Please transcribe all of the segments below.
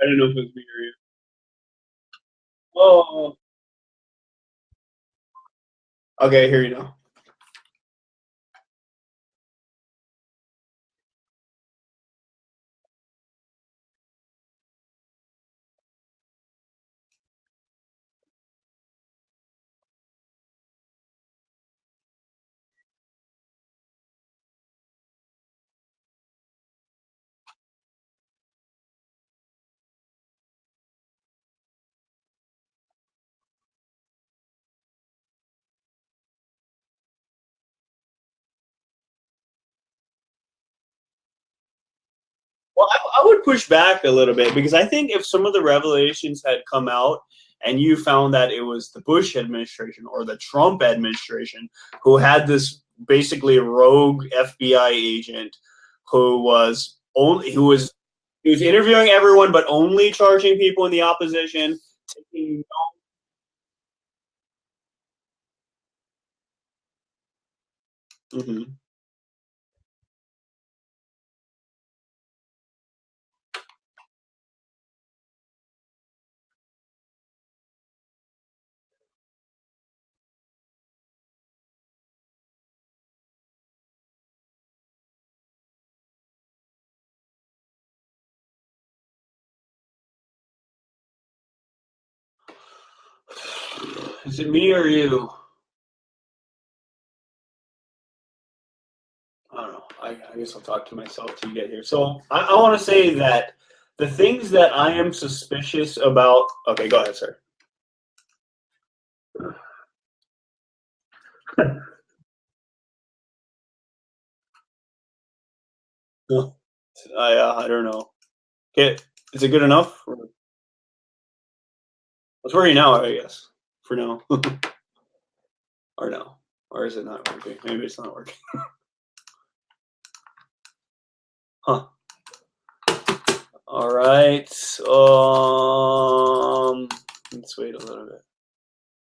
I don't know if it was me or you. Oh, okay. Here you go. Well, I would push back a little bit because I think if some of the revelations had come out and you found that it was the Bush administration or the Trump administration who had this basically rogue FBI agent who was only he was interviewing everyone but only charging people in the opposition, taking Mhm. Is it me or you? I don't know. I guess I'll talk to myself till you get here. So I want to say that the things that I am suspicious about. Okay, go ahead, sir. I don't know. Okay, is it good enough? Let's worry now, I guess. For now, or no, or is it not working? Maybe it's not working. Huh. All right. Let's wait a little bit.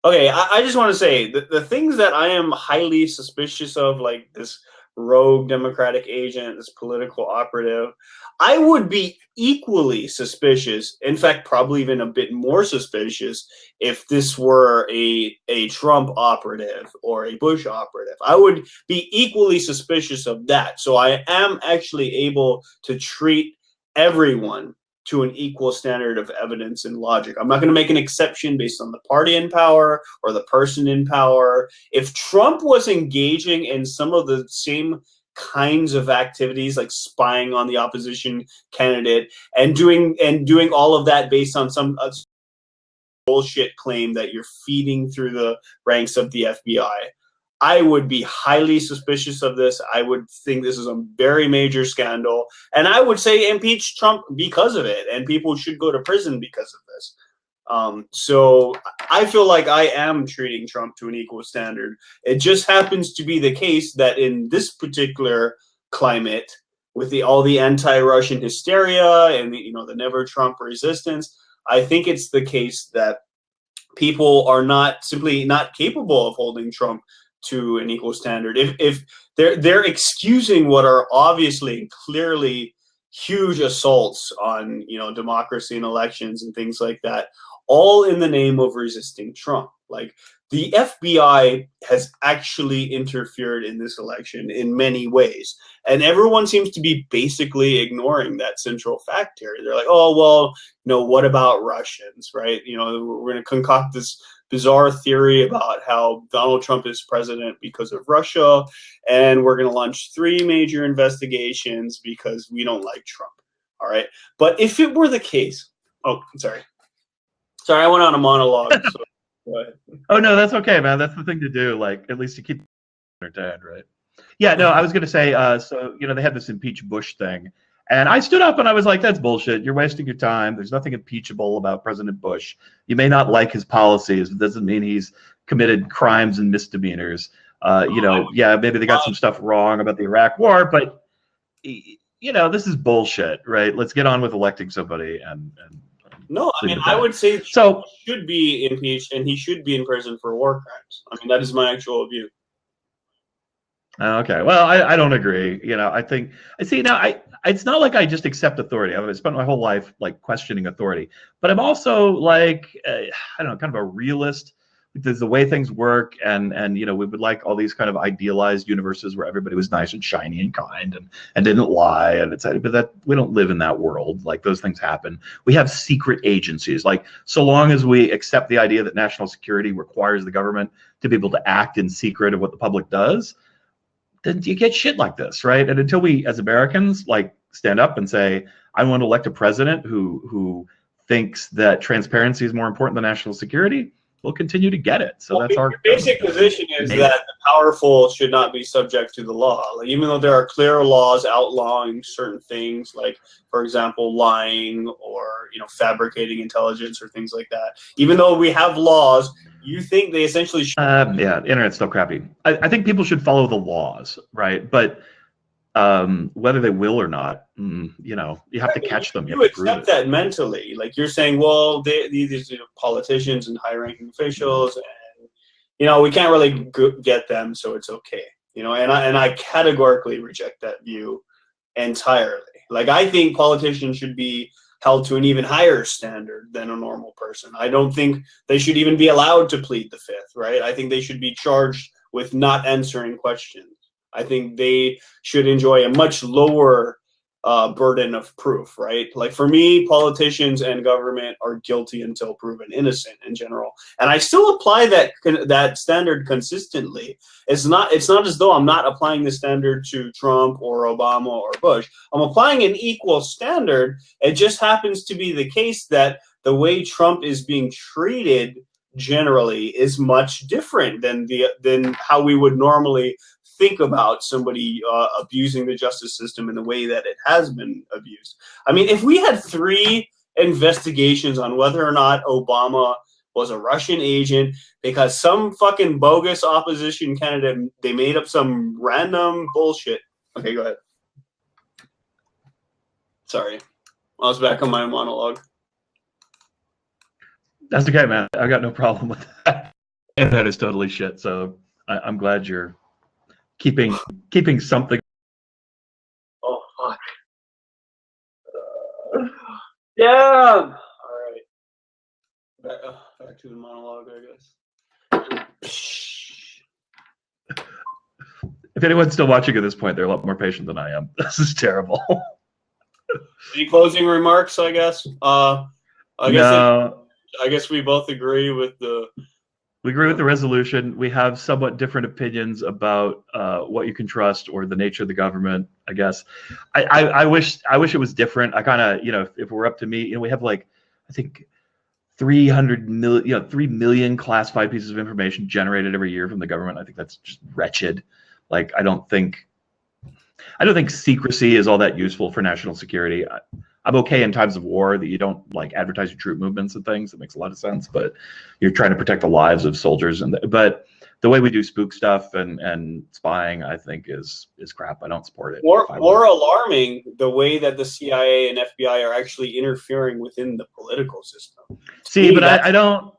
Okay, I just want to say the things that I am highly suspicious of, like this rogue Democratic agent, this political operative, I would be equally suspicious, in fact, probably even a bit more suspicious, if this were a Trump operative or a Bush operative. I would be equally suspicious of that. So I am actually able to treat everyone to an equal standard of evidence and logic. I'm not going to make an exception based on the party in power or the person in power. If Trump was engaging in some of the same kinds of activities like spying on the opposition candidate and doing all of that based on some bullshit claim that you're feeding through the ranks of the FBI, I would be highly suspicious of this. I would think this is a very major scandal. And I would say impeach Trump because of it. And people should go to prison because of this. So I feel like I am treating Trump to an equal standard. It just happens to be the case that in this particular climate, with all the anti-Russian hysteria and the never Trump resistance, I think it's the case that people are not simply not capable of holding Trump to an equal standard. If they're excusing what are obviously and clearly huge assaults on democracy and elections and things like that, all in the name of resisting Trump. Like the FBI has actually interfered in this election in many ways. And everyone seems to be basically ignoring that central fact here. They're like, oh, well, what about Russians, right? We're going to concoct this bizarre theory about how Donald Trump is president because of Russia, and we're going to launch 3 major investigations because we don't like Trump. All right. But if it were the case, oh, sorry. Sorry, I went on a monologue. So go ahead. Oh no, that's okay, man. That's the thing to do. Like at least to keep entertained, right? Yeah, no, I was going to say, so, they had this impeach Bush thing. And I stood up and I was like, that's bullshit. You're wasting your time. There's nothing impeachable about President Bush. You may not like his policies. It doesn't mean he's committed crimes and misdemeanors. Yeah, maybe they got some stuff wrong about the Iraq War, but, this is bullshit, right? Let's get on with electing somebody. No, I mean, I would say so he should be impeached and he should be in prison for war crimes. I mean, that is my actual view. Okay. Well, I don't agree. I think I see now. It's not like I just accept authority. I've spent my whole life like questioning authority, but I'm also like I don't know, kind of a realist. There's the way things work, and we would like all these kind of idealized universes where everybody was nice and shiny and kind and didn't lie and etc. But that we don't live in that world. Like those things happen. We have secret agencies. Like so long as we accept the idea that national security requires the government to be able to act in secret of what the public does, then you get shit like this, right? And until we, as Americans, like stand up and say, I want to elect a president who thinks that transparency is more important than national security, we'll continue to get it. So that's our basic position is that the powerful should not be subject to the law. Like, even though there are clear laws outlawing certain things, like, for example, lying or fabricating intelligence or things like that. Even though we have laws, you think they essentially should. Yeah, the internet's still crappy. I think people should follow the laws, right? But whether they will or not, you have to catch them. You accept that mentally. Like you're saying, well, these politicians and high-ranking officials, and we can't really get them, so it's okay. And I categorically reject that view entirely. Like I think politicians should be held to an even higher standard than a normal person. I don't think they should even be allowed to plead the fifth, right? I think they should be charged with not answering questions. I think they should enjoy a much lower burden of proof, right? Like for me, politicians and government are guilty until proven innocent in general, and I still apply that standard consistently. It's not as though I'm not applying the standard to Trump or Obama or Bush. I'm applying an equal standard. It just happens to be the case that the way Trump is being treated generally is much different than how we would normally think about somebody abusing the justice system in the way that it has been abused. I mean, if we had 3 investigations on whether or not Obama was a Russian agent because some fucking bogus opposition candidate, they made up some random bullshit. Okay, go ahead. Sorry. I was back on my monologue. That's okay, man. I got no problem with that. And that is totally shit. So I'm glad you're keeping something. Oh fuck. Yeah. All right. Back to the monologue, I guess. If anyone's still watching at this point, they're a lot more patient than I am. This is terrible. Any closing remarks? I guess. I guess we both agree with the. We agree with the resolution. We have somewhat different opinions about what you can trust or the nature of the government, I guess. I wish it was different. I kind of, if it were up to me, we have like, I think 3 million classified pieces of information generated every year from the government. I think that's just wretched. Like, I don't think secrecy is all that useful for national security. I'm okay in times of war that you don't like advertise your troop movements and things. That makes a lot of sense. But you're trying to protect the lives of soldiers, but the way we do spook stuff and spying, I think is crap. I don't support it. More alarming, the way that the CIA and FBI are actually interfering within the political system. See, but I don't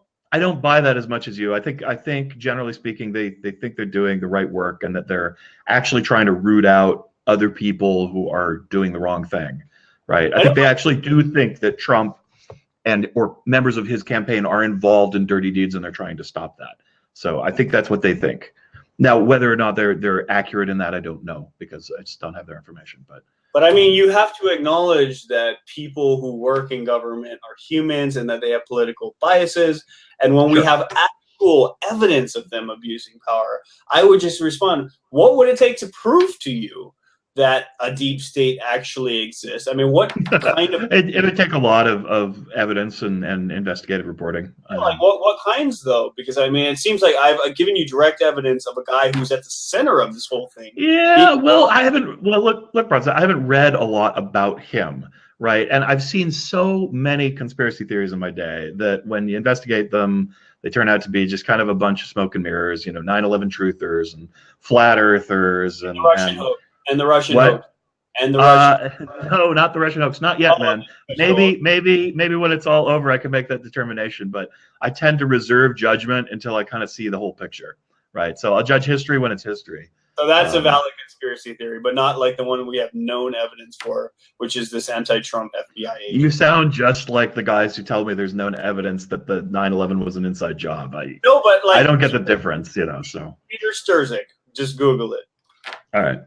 buy that as much as you. I think generally speaking, they think they're doing the right work and that they're actually trying to root out other people who are doing the wrong thing. Right. I think they actually do think that Trump or members of his campaign are involved in dirty deeds and they're trying to stop that. So I think that's what they think. Now, whether or not they're accurate in that, I don't know because I just don't have their information. But I mean, you have to acknowledge that people who work in government are humans and that they have political biases. And when we have actual evidence of them abusing power, I would just respond, what would it take to prove to you that a deep state actually exists? I mean, what kind of... it would take a lot of evidence and investigative reporting. Like what kinds, though? Because, I mean, it seems like I've given you direct evidence of a guy who's at the center of this whole thing. Yeah, look, Bronson, I haven't read a lot about him, right? And I've seen so many conspiracy theories in my day that when you investigate them, they turn out to be just kind of a bunch of smoke and mirrors, 9/11 truthers and flat earthers and the Russian hoax. And the Russian no, not the Russian hoax. Not yet, man. Maybe when it's all over, I can make that determination. But I tend to reserve judgment until I kind of see the whole picture, right? So I'll judge history when it's history. So that's a valid conspiracy theory, but not like the one we have known evidence for, which is this anti-Trump FBI agent. You sound just like the guys who tell me there's known evidence that the 9/11 was an inside job. No, but like I don't get the difference, you know. So Peter Sturzik, just Google it. all right.